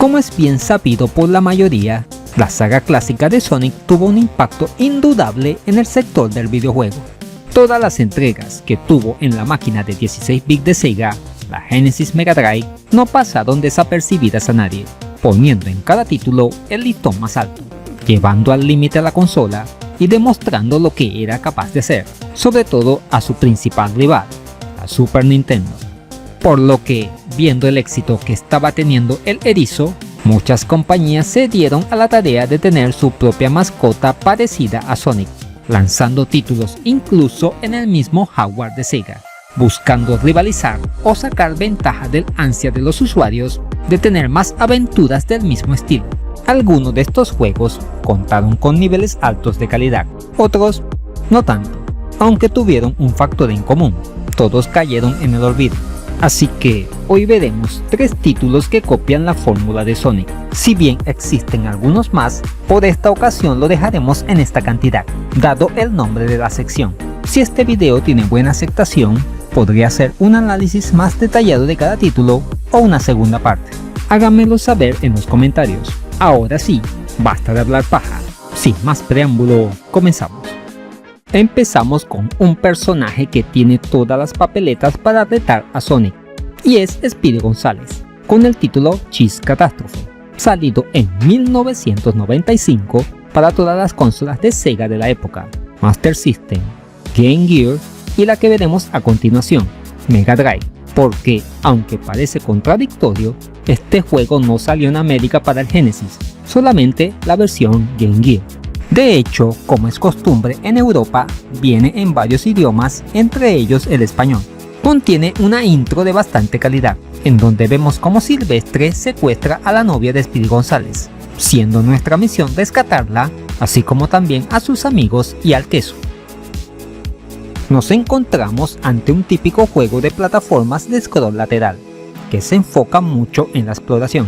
Como es bien sabido por la mayoría, la saga clásica de Sonic tuvo un impacto indudable en el sector del videojuego. Todas las entregas que tuvo en la máquina de 16 bits de Sega, la Genesis Mega Drive, no pasaron desapercibidas a nadie, poniendo en cada título el listón más alto, llevando al límite a la consola y demostrando lo que era capaz de hacer, sobre todo a su principal rival, la Super Nintendo. Por lo que, viendo el éxito que estaba teniendo el erizo, muchas compañías se dieron a la tarea de tener su propia mascota parecida a Sonic, lanzando títulos incluso en el mismo hardware de Sega, buscando rivalizar o sacar ventaja del ansia de los usuarios de tener más aventuras del mismo estilo. Algunos de estos juegos contaron con niveles altos de calidad, otros no tanto, aunque tuvieron un factor en común: todos cayeron en el olvido. Así que hoy veremos 3 títulos que copian la fórmula de Sonic. Si bien existen algunos más, por esta ocasión lo dejaremos en esta cantidad, dado el nombre de la sección. Si este video tiene buena aceptación, podría hacer un análisis más detallado de cada título o una segunda parte. Háganmelo saber en los comentarios. Ahora sí, basta de hablar paja. Sin más preámbulo, comenzamos. Empezamos con un personaje que tiene todas las papeletas para retar a Sonic, y es Speedy González, con el título Cheese Catastrophe, salido en 1995 para todas las consolas de Sega de la época, Master System, Game Gear y la que veremos a continuación, Mega Drive, porque, aunque parece contradictorio, este juego no salió en América para el Genesis, solamente la versión Game Gear. De hecho, como es costumbre en Europa, viene en varios idiomas, entre ellos el español. Contiene una intro de bastante calidad, en donde vemos cómo Silvestre secuestra a la novia de Speedy González, siendo nuestra misión rescatarla, así como también a sus amigos y al queso. Nos encontramos ante un típico juego de plataformas de scroll lateral, que se enfoca mucho en la exploración.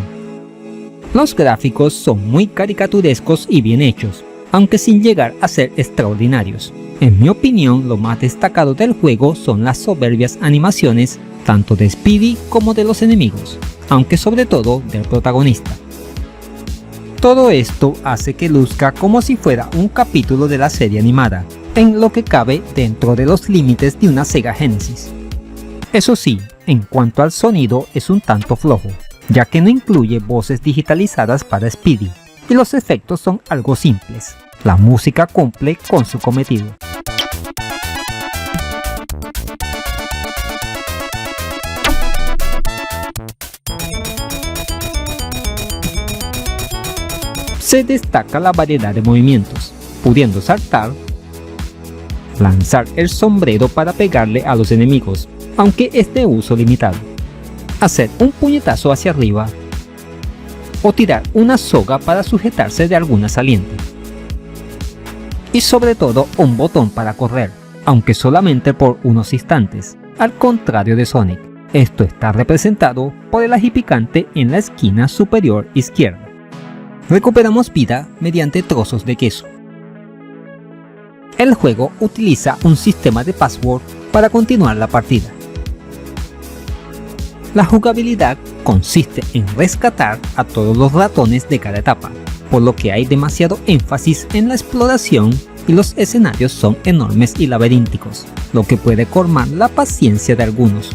Los gráficos son muy caricaturescos y bien hechos, aunque sin llegar a ser extraordinarios. En mi opinión, lo más destacado del juego son las soberbias animaciones tanto de Speedy como de los enemigos, aunque sobre todo del protagonista. Todo esto hace que luzca como si fuera un capítulo de la serie animada, en lo que cabe dentro de los límites de una Sega Genesis. Eso sí, en cuanto al sonido es un tanto flojo, ya que no incluye voces digitalizadas para Speedy, y los efectos son algo simples. La música cumple con su cometido. Se destaca la variedad de movimientos, pudiendo saltar, lanzar el sombrero para pegarle a los enemigos, aunque es de uso limitado, hacer un puñetazo hacia arriba o tirar una soga para sujetarse de alguna saliente. Y sobre todo un botón para correr, aunque solamente por unos instantes, al contrario de Sonic. Esto está representado por el ají picante en la esquina superior izquierda. Recuperamos vida mediante trozos de queso. El juego utiliza un sistema de password para continuar la partida. La jugabilidad consiste en rescatar a todos los ratones de cada etapa, por lo que hay demasiado énfasis en la exploración y los escenarios son enormes y laberínticos, lo que puede colmar la paciencia de algunos.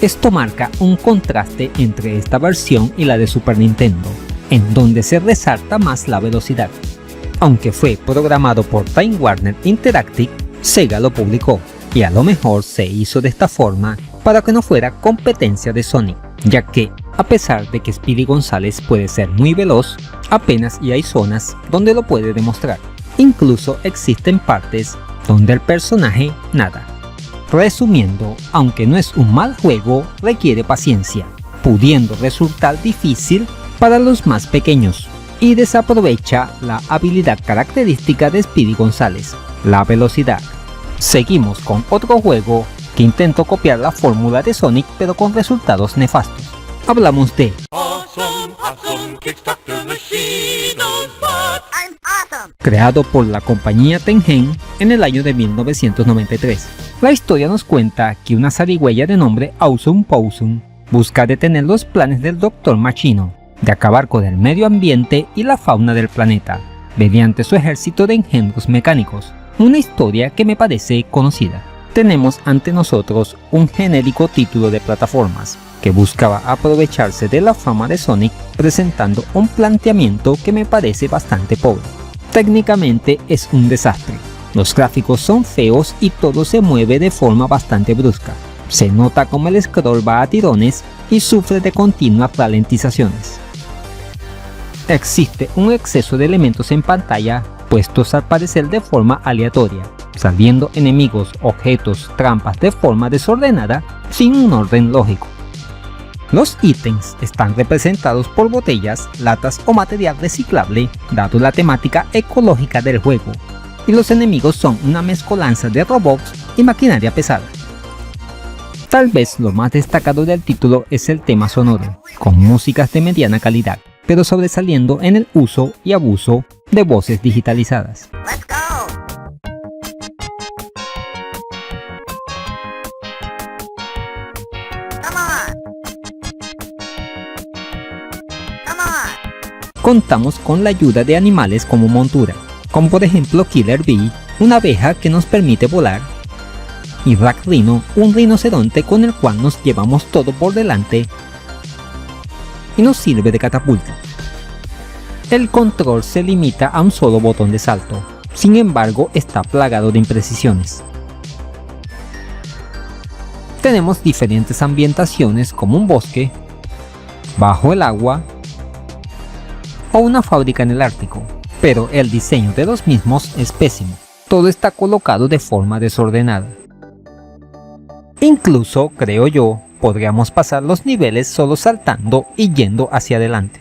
Esto marca un contraste entre esta versión y la de Super Nintendo, en donde se resalta más la velocidad. Aunque fue programado por Time Warner Interactive, Sega lo publicó, y a lo mejor se hizo de esta forma para que no fuera competencia de Sonic, ya que, a pesar de que Speedy González puede ser muy veloz, apenas y hay zonas donde lo puede demostrar. Incluso existen partes donde el personaje nada. Resumiendo, aunque no es un mal juego, requiere paciencia, pudiendo resultar difícil para los más pequeños, y desaprovecha la habilidad característica de Speedy González, la velocidad. Seguimos con otro juego que intentó copiar la fórmula de Sonic pero con resultados nefastos. Hablamos de creado por la compañía Tengen en el año de 1993. La historia nos cuenta que una zarigüeya de nombre Awesome Possum busca detener los planes del Dr. Machino de acabar con el medio ambiente y la fauna del planeta mediante su ejército de engendros mecánicos, una historia que me parece conocida. Tenemos ante nosotros un genérico título de plataformas que buscaba aprovecharse de la fama de Sonic presentando un planteamiento que me parece bastante pobre. Técnicamente es un desastre, los gráficos son feos y todo se mueve de forma bastante brusca, se nota como el scroll va a tirones y sufre de continuas ralentizaciones. Existe un exceso de elementos en pantalla puestos al parecer de forma aleatoria, saliendo enemigos, objetos, trampas de forma desordenada sin un orden lógico. Los ítems están representados por botellas, latas o material reciclable, dado la temática ecológica del juego, y los enemigos son una mezcolanza de robots y maquinaria pesada. Tal vez lo más destacado del título es el tema sonoro, con músicas de mediana calidad, pero sobresaliendo en el uso y abuso de voces digitalizadas. Contamos con la ayuda de animales como montura, como por ejemplo Killer Bee, una abeja que nos permite volar, y Rack Rhino, un rinoceronte con el cual nos llevamos todo por delante y nos sirve de catapulta. El control se limita a un solo botón de salto, sin embargo está plagado de imprecisiones. Tenemos diferentes ambientaciones como un bosque, bajo el agua o una fábrica en el Ártico, pero el diseño de los mismos es pésimo, todo está colocado de forma desordenada. Incluso, creo yo, podríamos pasar los niveles solo saltando y yendo hacia adelante.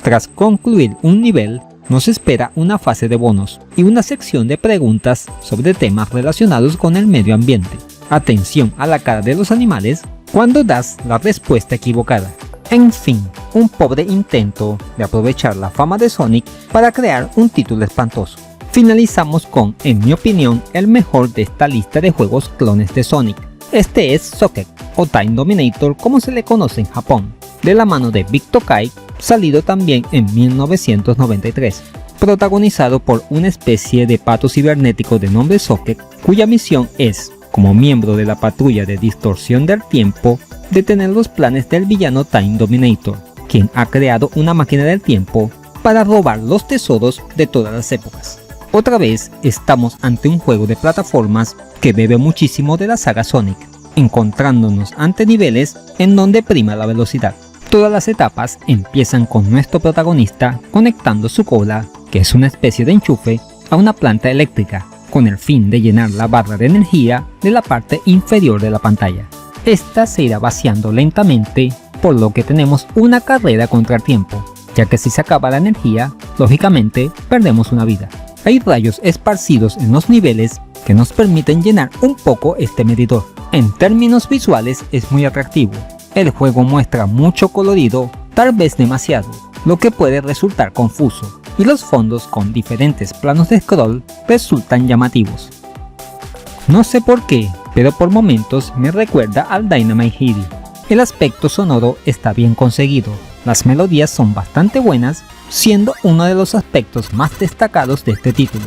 Tras concluir un nivel, nos espera una fase de bonos y una sección de preguntas sobre temas relacionados con el medio ambiente. Atención a la cara de los animales cuando das la respuesta equivocada. En fin, un pobre intento de aprovechar la fama de Sonic para crear un título espantoso. Finalizamos con, en mi opinión, el mejor de esta lista de juegos clones de Sonic. Este es Socket, o Time Dominator como se le conoce en Japón, de la mano de Big Tokai, salido también en 1993, protagonizado por una especie de pato cibernético de nombre Socket, cuya misión es, como miembro de la patrulla de distorsión del tiempo, detener los planes del villano Time Dominator, quien ha creado una máquina del tiempo para robar los tesoros de todas las épocas. Otra vez estamos ante un juego de plataformas que bebe muchísimo de la saga Sonic, encontrándonos ante niveles en donde prima la velocidad. Todas las etapas empiezan con nuestro protagonista conectando su cola, que es una especie de enchufe, a una planta eléctrica, con el fin de llenar la barra de energía de la parte inferior de la pantalla. Esta se irá vaciando lentamente, por lo que tenemos una carrera contra el tiempo, ya que si se acaba la energía, lógicamente perdemos una vida. Hay rayos esparcidos en los niveles que nos permiten llenar un poco este medidor. En términos visuales es muy atractivo. El juego muestra mucho colorido, tal vez demasiado, lo que puede resultar confuso, y los fondos con diferentes planos de scroll resultan llamativos. No sé por qué, pero por momentos me recuerda al Dynamite Headdy. El aspecto sonoro está bien conseguido, las melodías son bastante buenas, siendo uno de los aspectos más destacados de este título.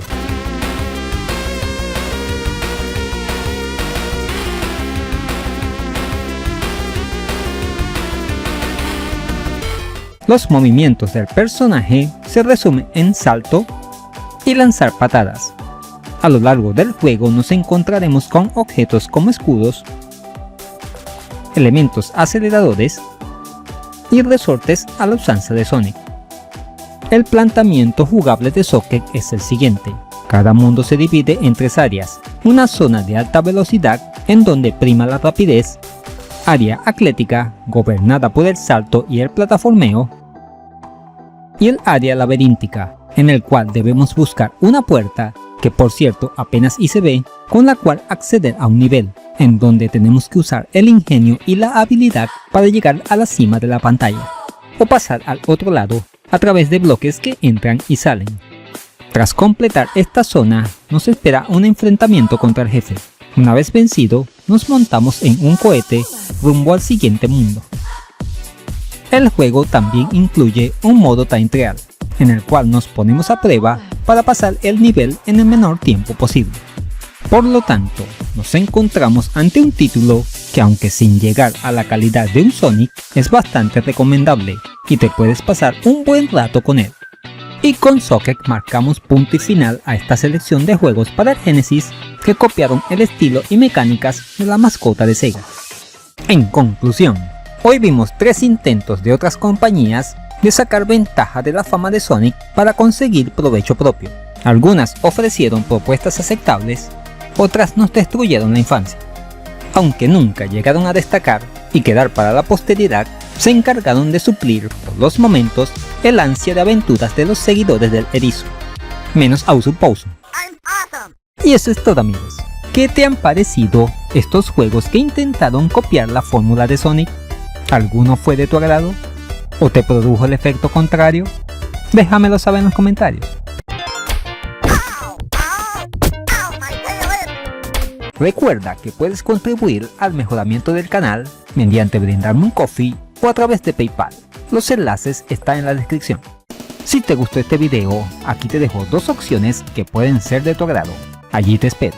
Los movimientos del personaje se resumen en salto y lanzar patadas. A lo largo del juego nos encontraremos con objetos como escudos, elementos aceleradores y resortes a la usanza de Sonic. El planteamiento jugable de Socket es el siguiente. Cada mundo se divide en tres áreas: una zona de alta velocidad en donde prima la rapidez, área atlética gobernada por el salto y el plataformeo, y el área laberíntica, en el cual debemos buscar una puerta, que por cierto apenas y se ve, con la cual acceder a un nivel, en donde tenemos que usar el ingenio y la habilidad para llegar a la cima de la pantalla, o pasar al otro lado a través de bloques que entran y salen. Tras completar esta zona, nos espera un enfrentamiento contra el jefe. Una vez vencido, nos montamos en un cohete rumbo al siguiente mundo. El juego también incluye un modo time trial, en el cual nos ponemos a prueba para pasar el nivel en el menor tiempo posible. Por lo tanto, nos encontramos ante un título que, aunque sin llegar a la calidad de un Sonic, es bastante recomendable y te puedes pasar un buen rato con él. Y con Socket marcamos punto y final a esta selección de juegos para el Genesis que copiaron el estilo y mecánicas de la mascota de Sega. En conclusión, hoy vimos 3 intentos de otras compañías de sacar ventaja de la fama de Sonic para conseguir provecho propio. Algunas ofrecieron propuestas aceptables, otras nos destruyeron la infancia. Aunque nunca llegaron a destacar y quedar para la posteridad, se encargaron de suplir por los momentos el ansia de aventuras de los seguidores del erizo. Menos Awesome Possum. Y eso es todo, amigos. ¿Qué te han parecido estos juegos que intentaron copiar la fórmula de Sonic? ¿Alguno fue de tu agrado? ¿O te produjo el efecto contrario? Déjamelo saber en los comentarios. Recuerda que puedes contribuir al mejoramiento del canal mediante brindarme un coffee o a través de PayPal. Los enlaces están en la descripción. Si te gustó este video, aquí te dejo 2 opciones que pueden ser de tu agrado. Allí te espero.